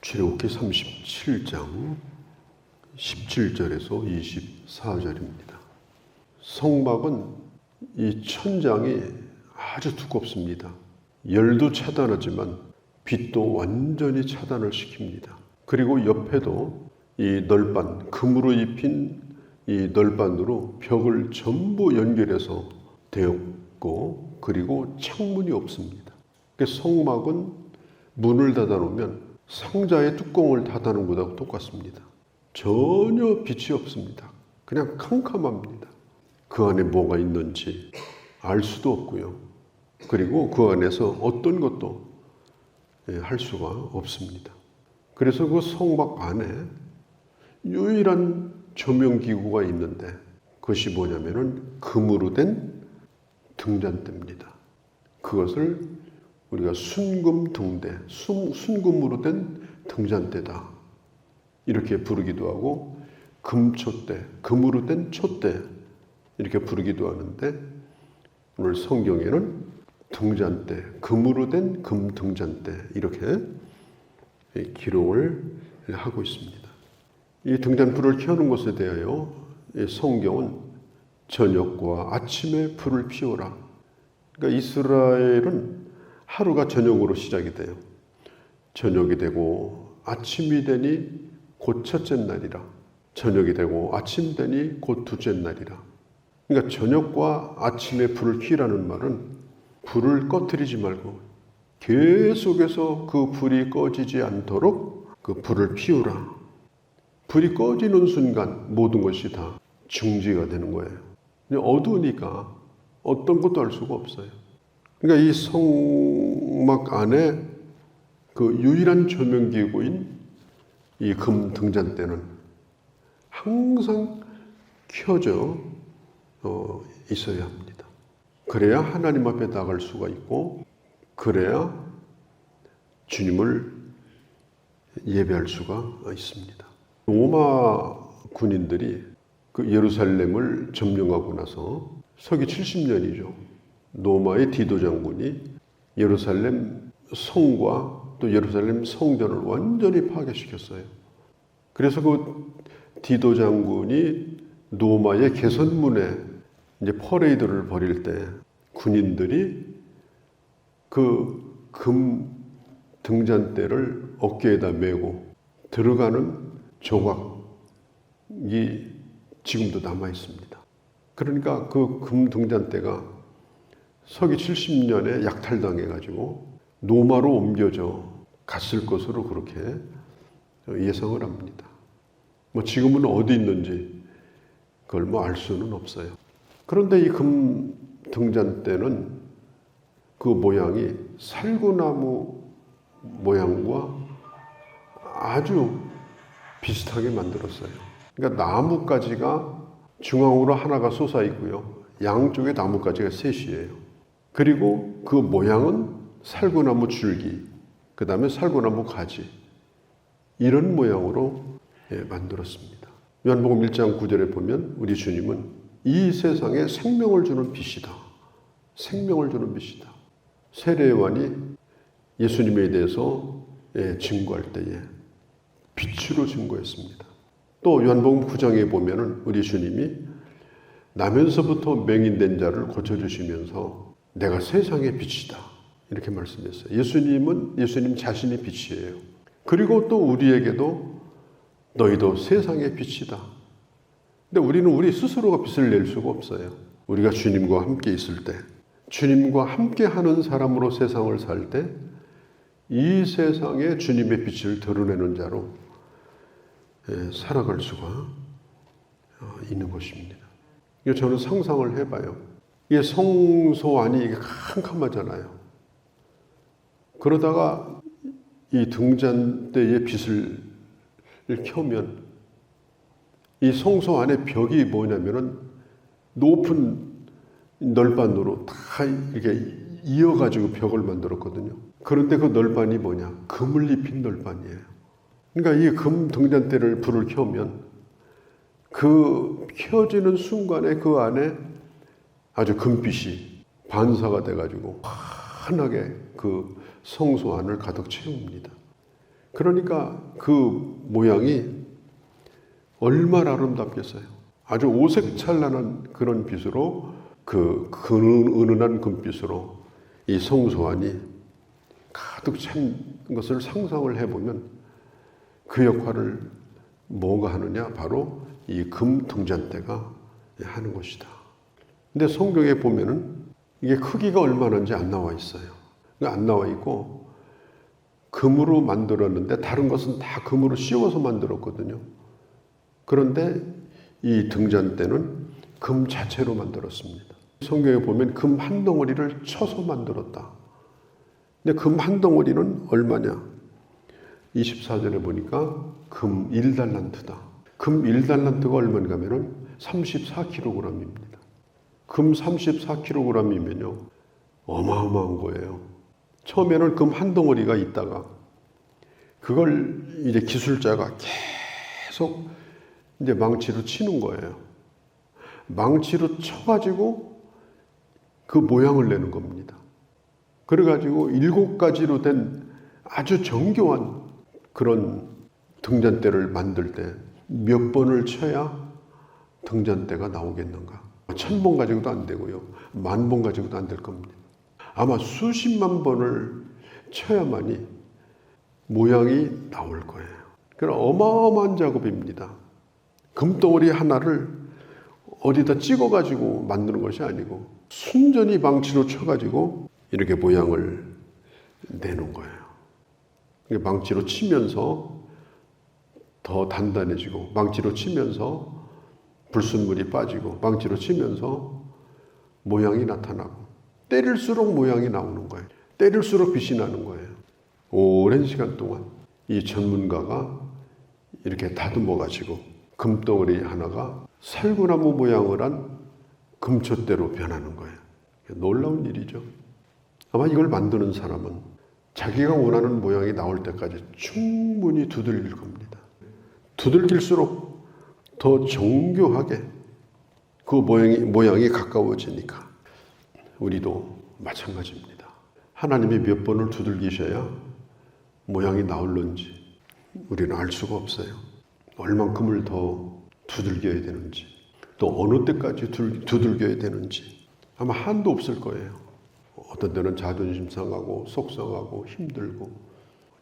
출애굽기 37장 17절에서 24절입니다. 성막은 이 천장이 아주 두껍습니다. 열도 차단하지만 빛도 완전히 차단을 시킵니다. 그리고 옆에도 이 널반, 금으로 입힌 이 널반으로 벽을 전부 연결해서 되었고, 그리고 창문이 없습니다. 성막은 문을 닫아 놓으면 상자의 뚜껑을 닫아 놓은 것하고 똑같습니다. 전혀 빛이 없습니다. 그냥 캄캄합니다. 그 안에 뭐가 있는지 알 수도 없고요. 그리고 그 안에서 어떤 것도 할 수가 없습니다. 그래서 그 성막 안에 유일한 조명기구가 있는데, 그것이 뭐냐면은 금으로 된 등잔대입니다. 그것을 우리가 순금등대, 순금으로 된 등잔대다 이렇게 부르기도 하고, 금촛대, 금으로 된 촛대 이렇게 부르기도 하는데, 오늘 성경에는 등잔대, 금으로 된 금등잔대 이렇게 기록을 하고 있습니다. 이 등잔불을 켜는 것에 대하여 성경은 저녁과 아침에 불을 피워라. 그러니까 이스라엘은 하루가 저녁으로 시작이 돼요. 저녁이 되고 아침이 되니 곧 첫째 날이라. 저녁이 되고 아침 되니 곧 둘째 날이라. 그러니까 저녁과 아침에 불을 켜라는 말은 불을 꺼뜨리지 말고 계속해서 그 불이 꺼지지 않도록 그 불을 피우라. 불이 꺼지는 순간 모든 것이 다 중지가 되는 거예요. 어두우니까 어떤 것도 알 수가 없어요. 그러니까 이 성막 안에 그 유일한 조명기구인 이 금 등잔대는 항상 켜져 있어야 합니다. 그래야 하나님 앞에 나갈 수가 있고, 그래야 주님을 예배할 수가 있습니다. 로마 군인들이 그 예루살렘을 점령하고 나서 서기 70년이죠. 로마의 디도 장군이 예루살렘 성과 또 예루살렘 성전을 완전히 파괴시켰어요. 그래서 그 디도 장군이 로마의 개선문에 이제 퍼레이드를 벌일 때 군인들이 그 금 등잔대를 어깨에다 메고 들어가는 조각이 지금도 남아 있습니다. 그러니까 그 금 등잔대가 서기 70년에 약탈당해 가지고 로마로 옮겨져 갔을 것으로 그렇게 예상을 합니다. 지금은 어디 있는지 그걸 알 수는 없어요. 그런데 이 금 등잔대는 그 모양이 살구나무 모양과 아주 비슷하게 만들었어요. 그러니까 나뭇가지가 중앙으로 하나가 솟아 있고요. 양쪽에 나뭇가지가 셋이에요. 그리고 그 모양은 살구나무 줄기, 그 다음에 살구나무 가지, 이런 모양으로 만들었습니다. 요한복음 1장 9절에 보면 우리 주님은 이 세상에 생명을 주는 빛이다. 생명을 주는 빛이다. 세례 요한이 예수님에 대해서 증거할 때에 빛으로 증거했습니다. 또 요한복음 9장에 보면은 우리 주님이 나면서부터 맹인된 자를 고쳐주시면서 내가 세상의 빛이다 이렇게 말씀했어요. 예수님 자신이 빛이에요. 그리고 또 우리에게도 너희도 세상의 빛이다. 근데 우리는 우리 스스로가 빛을 낼 수가 없어요. 우리가 주님과 함께 있을 때, 주님과 함께 하는 사람으로 세상을 살 때 이 세상에 주님의 빛을 드러내는 자로 살아갈 수가 있는 것입니다. 저는 상상을 해봐요. 이게 성소 안이 이게 캄캄하잖아요. 그러다가 이 등잔대에 빛을 켜면 이 성소 안에 벽이 뭐냐면은 높은 널반으로 다 이렇게 이어가지고 벽을 만들었거든요. 그런데 그 널반이 뭐냐? 금을 입힌 널반이에요. 그러니까 이 금 등잔대를 불을 켜면 그 켜지는 순간에 그 안에 아주 금빛이 반사가 돼가지고 환하게 그 성소 안을 가득 채웁니다. 그러니까 그 모양이 얼마나 아름답겠어요. 아주 오색찬란한 그런 빛으로 그 은은한 금빛으로 이 성소안이 가득 찬 것을 상상을 해보면 그 역할을 뭐가 하느냐? 바로 이 금 등잔대가 하는 것이다. 근데 성경에 보면은 이게 크기가 얼마나인지 안 나와 있어요. 안 나와 있고 금으로 만들었는데 다른 것은 다 금으로 씌워서 만들었거든요. 그런데 이 등잔대는 금 자체로 만들었습니다. 성경에 보면 금 한 덩어리를 쳐서 만들었다. 근데 금 한 덩어리는 얼마냐? 24절에 보니까 금 1달란트다. 금 1달란트가 얼마인가 하면은 34kg입니다. 금 34kg이면요. 어마어마한 거예요. 처음에는 금 한 덩어리가 있다가 그걸 이제 기술자가 계속 이제 망치로 치는 거예요. 망치로 쳐가지고 그 모양을 내는 겁니다. 그래가지고 7가지로 된 아주 정교한 그런 등잔대를 만들 때 몇 번을 쳐야 등잔대가 나오겠는가? 1000번 가지고도 안 되고요. 10,000번 가지고도 안 될 겁니다. 아마 수십만 번을 쳐야만이 모양이 나올 거예요. 그런 어마어마한 작업입니다. 금덩어리 하나를 어디다 찍어가지고 만드는 것이 아니고 순전히 망치로 쳐가지고 이렇게 모양을 내는 거예요. 망치로 치면서 더 단단해지고 망치로 치면서 불순물이 빠지고 망치로 치면서 모양이 나타나고 때릴수록 모양이 나오는 거예요. 때릴수록 빛이 나는 거예요. 오랜 시간 동안 이 전문가가 이렇게 다듬어 가지고 금덩어리 하나가 살구나무 모양을 한 금촛대로 변하는 거예요. 놀라운 일이죠. 아마 이걸 만드는 사람은 자기가 원하는 모양이 나올 때까지 충분히 두들길 겁니다. 두들길수록 더 정교하게 그 모양이 가까워지니까 우리도 마찬가지입니다. 하나님이 몇 번을 두들기셔야 모양이 나올는지 우리는 알 수가 없어요. 얼만큼을 더 두들겨야 되는지 또 어느 때까지 두들겨야 되는지 아마 한도 없을 거예요. 어떤 때는 자존심 상하고 속상하고 힘들고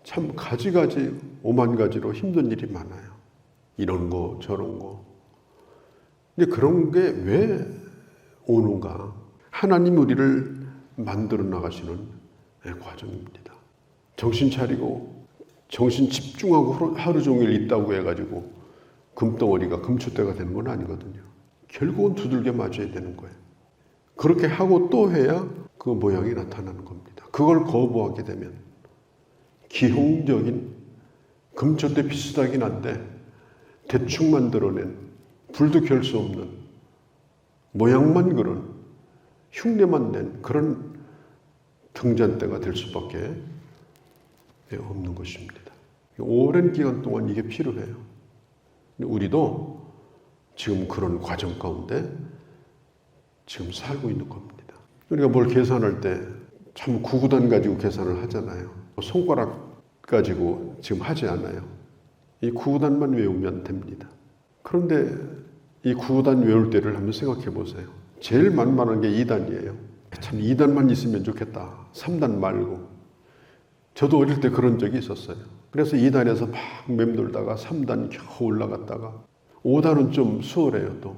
참 가지가지 오만 가지로 힘든 일이 많아요. 이런 거 저런 거. 근데 그런 게 왜 오는가? 하나님 우리를 만들어 나가시는 과정입니다. 정신 차리고 정신 집중하고 하루 종일 있다고 해가지고 금덩어리가 금촛대가 되는 건 아니거든요. 결국은 두들겨 맞아야 되는 거예요. 그렇게 하고 또 해야 그 모양이 나타나는 겁니다. 그걸 거부하게 되면 기형적인 금촛대 비슷하긴 한데 대충 만들어낸 불도 켤 수 없는 모양만 그런 흉내만 낸 그런 등잔대가 될 수밖에 없는 것입니다. 오랜 기간 동안 이게 필요해요. 우리도 지금 그런 과정 가운데 지금 살고 있는 겁니다. 우리가 뭘 계산할 때 참 구구단 가지고 계산을 하잖아요. 손가락 가지고 지금 하지 않아요. 이 구구단만 외우면 됩니다. 그런데 이 구구단 외울 때를 한번 생각해 보세요. 제일 만만한 게 2단이에요. 참 2단만 있으면 좋겠다. 3단 말고. 저도 어릴 때 그런 적이 있었어요. 그래서 2단에서 막 맴돌다가 3단 겨우 올라갔다가 5단은 좀 수월해요. 또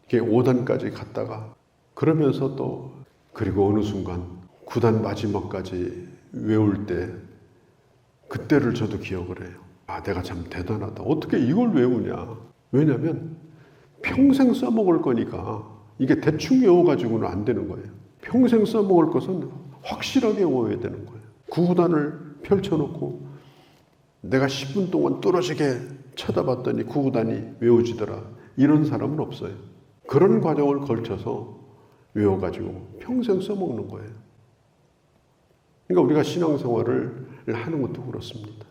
이게 5단까지 갔다가 그러면서 또 그리고 어느 순간 9단 마지막까지 외울 때 그때를 저도 기억을 해요. 아, 내가 참 대단하다. 어떻게 이걸 외우냐. 왜냐하면 평생 써먹을 거니까 이게 대충 외워가지고는 안 되는 거예요. 평생 써먹을 것은 확실하게 외워야 되는 거예요. 9구단을 펼쳐놓고 내가 10분 동안 뚫어지게 쳐다봤더니 9구단이 외워지더라. 이런 사람은 없어요. 그런 과정을 걸쳐서 외워가지고 평생 써먹는 거예요. 그러니까 우리가 신앙생활을 하는 것도 그렇습니다.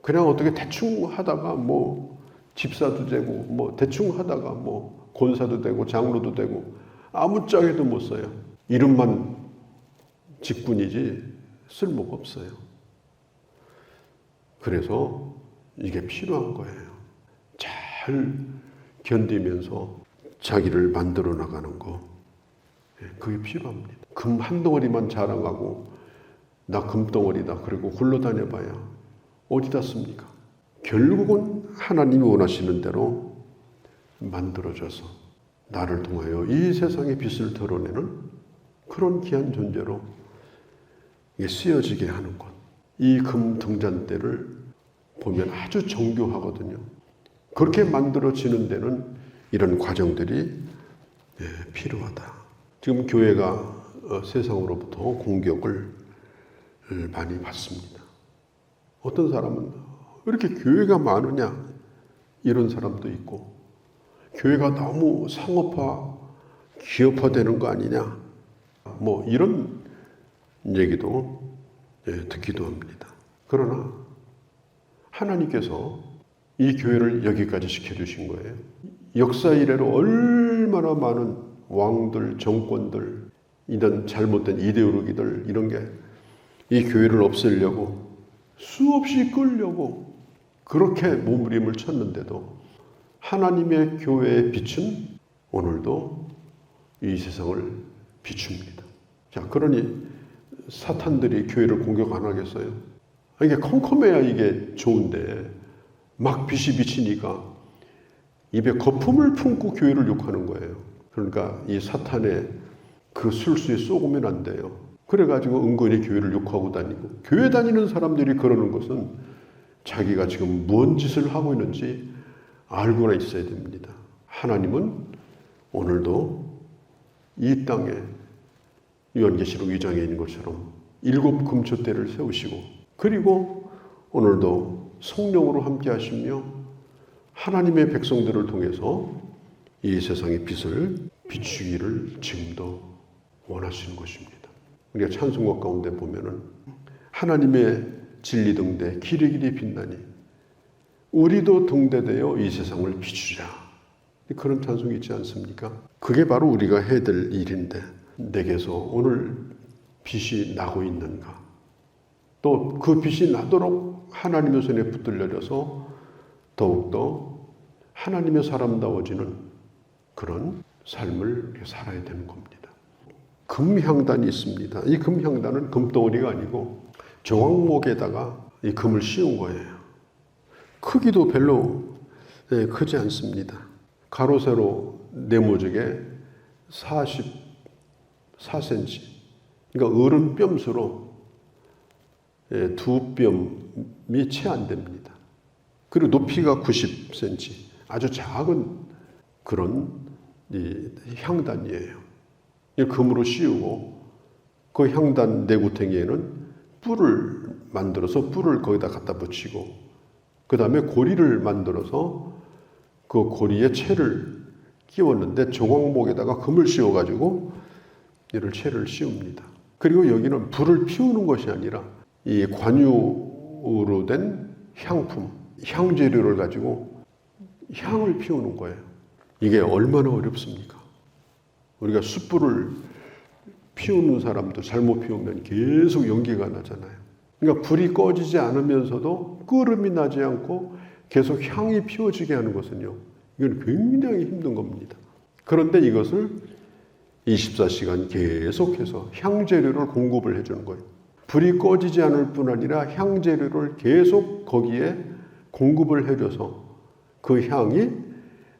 그냥 어떻게 대충 하다가 뭐 집사도 되고 뭐 대충 하다가 뭐 권사도 되고 장로도 되고 아무짝에도 못 써요. 이름만 직분이지 쓸모가 없어요. 그래서 이게 필요한 거예요. 잘 견디면서 자기를 만들어 나가는 거. 그게 필요합니다. 금 한 덩어리만 자랑하고 나 금덩어리다 그리고 굴러다녀 봐야 어디다 씁니까? 결국은 하나님이 원하시는 대로 만들어져서 나를 통하여 이 세상의 빛을 드러내는 그런 귀한 존재로 쓰여지게 하는 것. 이 금 등잔대를 보면 아주 정교하거든요. 그렇게 만들어지는 데는 이런 과정들이 필요하다. 지금 교회가 세상으로부터 공격을 많이 받습니다. 어떤 사람은 왜 이렇게 교회가 많으냐 이런 사람도 있고, 교회가 너무 상업화, 기업화되는 거 아니냐 뭐 이런 얘기도 듣기도 합니다. 그러나 하나님께서 이 교회를 여기까지 시켜주신 거예요. 역사 이래로 얼마나 많은 왕들, 정권들, 이런 잘못된 이데올로기들 이런 게 이 교회를 없애려고 수없이 끌려고 그렇게 몸부림을 쳤는데도 하나님의 교회의 빛은 오늘도 이 세상을 비춥니다. 자, 그러니 사탄들이 교회를 공격 안 하겠어요? 이게 컴컴해야 이게 좋은데 막 빛이 비치니까 입에 거품을 품고 교회를 욕하는 거예요. 그러니까 이 사탄의 그 술수에 쏘으면 안 돼요. 그래가지고 은근히 교회를 욕하고 다니고, 교회 다니는 사람들이 그러는 것은 자기가 지금 무슨 짓을 하고 있는지 알고나 있어야 됩니다. 하나님은 오늘도 이 땅에 요한계시록 2장에 있는 것처럼 7 금초대를 세우시고, 그리고 오늘도 성령으로 함께 하시며 하나님의 백성들을 통해서 이 세상의 빛을 비추기를 지금도 원하시는 것입니다. 우리가 찬송가 가운데 보면은 하나님의 진리 등대 길이 길이 빛나니 우리도 등대되어 이 세상을 비추자. 그런 찬송이 있지 않습니까? 그게 바로 우리가 해야 될 일인데, 내게서 오늘 빛이 나고 있는가? 또 그 빛이 나도록 하나님의 손에 붙들려서 더욱더 하나님의 사람다워지는 그런 삶을 살아야 되는 겁니다. 금향단이 있습니다. 이 금향단은 금덩어리가 아니고 조각목에다가 이 금을 씌운 거예요. 크기도 별로 크지 않습니다. 가로 세로 네모지게 44cm. 그러니까 어른 뼘수로 2뼘이 채 안 됩니다. 그리고 높이가 90cm. 아주 작은 그런 향단이에요. 금으로 씌우고 그 향단 내구탱이에는 뿔을 만들어서 뿔을 거기다 갖다 붙이고, 그 다음에 고리를 만들어서 그 고리에 채를 끼웠는데 조각목에다가 금을 씌워가지고 이를 채를 씌웁니다. 그리고 여기는 불을 피우는 것이 아니라 이 관유로 된 향품, 향재료를 가지고 향을 피우는 거예요. 이게 얼마나 어렵습니까? 우리가 숯불을 피우는 사람도 잘못 피우면 계속 연기가 나잖아요. 그러니까 불이 꺼지지 않으면서도 끓음이 나지 않고 계속 향이 피워지게 하는 것은요, 이건 굉장히 힘든 겁니다. 그런데 이것을 24시간 계속해서 향재료를 공급을 해주는 거예요. 불이 꺼지지 않을 뿐 아니라 향재료를 계속 거기에 공급을 해줘서 그 향이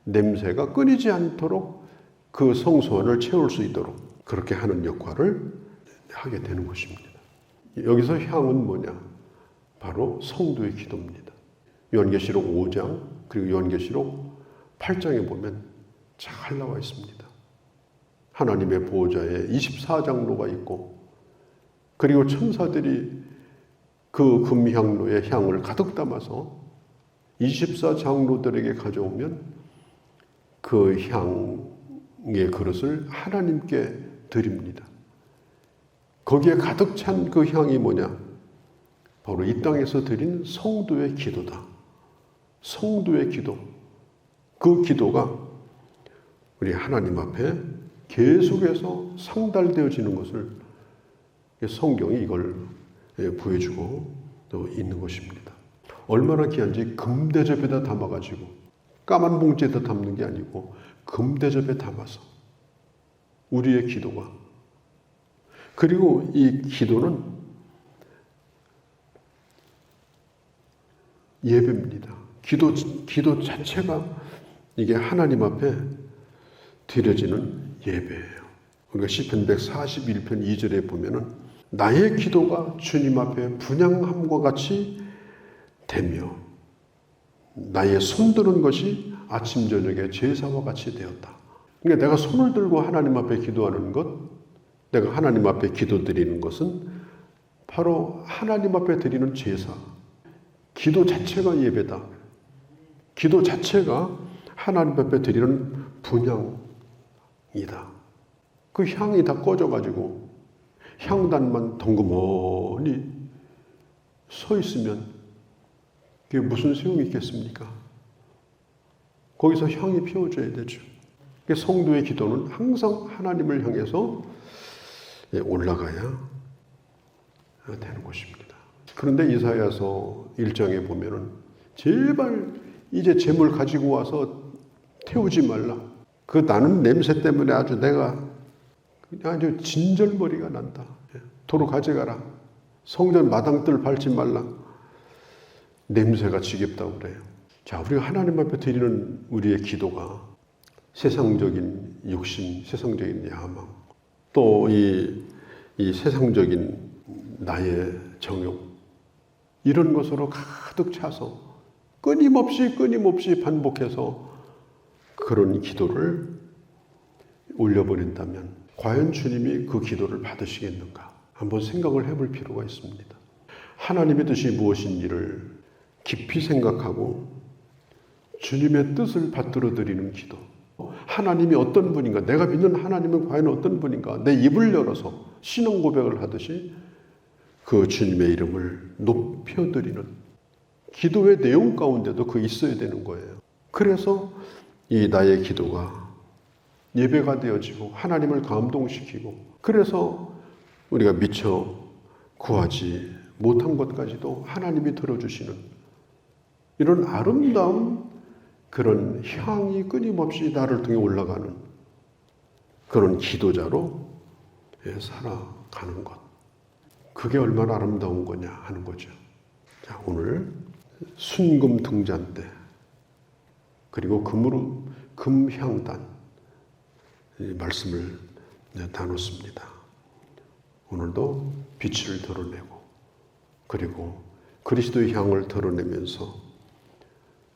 냄새가 끊이지 않도록 그 성소원을 채울 수 있도록 그렇게 하는 역할을 하게 되는 것입니다. 여기서 향은 뭐냐? 바로 성도의 기도입니다. 요한계시록 5장 그리고 요한계시록 8장에 보면 잘 나와 있습니다. 하나님의 보호자에 24장로가 있고, 그리고 천사들이 그 금향로의 향을 가득 담아서 24장로들에게 가져오면 그 향의 그릇을 하나님께 드립니다. 거기에 가득 찬 그 향이 뭐냐? 바로 이 땅에서 드린 성도의 기도다. 성도의 기도. 그 기도가 우리 하나님 앞에 계속해서 상달되어지는 것을 성경이 이걸 보여주고 또 있는 것입니다. 얼마나 귀한지 금대접에다 담아가지고, 까만 봉지에다 담는 게 아니고 금대접에 담아서 우리의 기도가, 그리고 이 기도는 예배입니다. 기도 자체가 이게 하나님 앞에 드려지는 예배예요. 그러니까 시편 141편 2절에 보면은 나의 기도가 주님 앞에 분향함과 같이 되며 나의 손드는 것이 아침 저녁에 제사와 같이 되었다. 그러니까 내가 손을 들고 하나님 앞에 기도하는 것, 내가 하나님 앞에 기도드리는 것은 바로 하나님 앞에 드리는 제사. 기도 자체가 예배다. 기도 자체가 하나님 앞에 드리는 분향이다. 그 향이 다 꺼져가지고 향단만 덩그머니 서 있으면 그게 무슨 소용이 있겠습니까? 거기서 향이 피워져야 되죠. 성도의 기도는 항상 하나님을 향해서 올라가야 되는 것입니다. 그런데 이사야서 1장에 보면은 제발 이제 재물 가지고 와서 태우지 말라. 그 나는 냄새 때문에 아주 진절머리가 난다. 도로 가져가라. 성전 마당들 밟지 말라. 냄새가 지겹다고 그래요. 자, 우리가 하나님 앞에 드리는 우리의 기도가 세상적인 욕심, 세상적인 야망, 또 이 세상적인 나의 정욕, 이런 것으로 가득 차서 끊임없이 반복해서 그런 기도를 올려버린다면 과연 주님이 그 기도를 받으시겠는가? 한번 생각을 해볼 필요가 있습니다. 하나님의 뜻이 무엇인지를 깊이 생각하고 주님의 뜻을 받들어 드리는 기도. 하나님이 어떤 분인가? 내가 믿는 하나님은 과연 어떤 분인가? 내 입을 열어서 신앙 고백을 하듯이 그 주님의 이름을 높여드리는 기도의 내용 가운데도 그 있어야 되는 거예요. 그래서 이 나의 기도가 예배가 되어지고 하나님을 감동시키고, 그래서 우리가 미처 구하지 못한 것까지도 하나님이 들어주시는 이런 아름다운 그런 향이 끊임없이 나를 통해 올라가는 그런 기도자로 살아가는 것. 그게 얼마나 아름다운 거냐 하는 거죠. 자, 오늘 순금 등잔대 그리고 금향단 말씀을 나눴습니다. 오늘도 빛을 드러내고 그리고 그리스도의 향을 드러내면서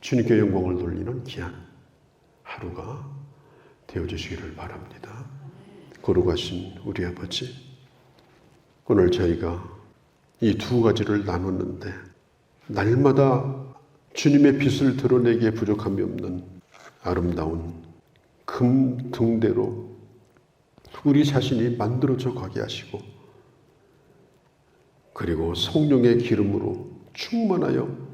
주님께 영광을 돌리는 귀한 하루가 되어주시기를 바랍니다. 거룩하신 우리 아버지, 오늘 저희가 이 두 가지를 나눴는데 날마다 주님의 빛을 드러내기에 부족함이 없는 아름다운 금 등대로 우리 자신이 만들어져 가게 하시고, 그리고 성령의 기름으로 충만하여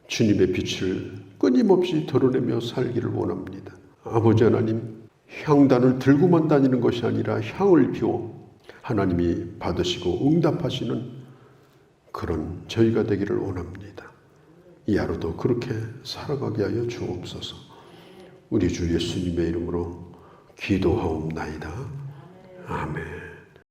주님의 빛을 끊임없이 드러내며 살기를 원합니다. 아버지 하나님, 향단을 들고만 다니는 것이 아니라 향을 피워 하나님이 받으시고 응답하시는 그런 저희가 되기를 원합니다. 이 하루도 그렇게 살아가게 하여 주옵소서. 우리 주 예수님의 이름으로 기도하옵나이다. 아멘.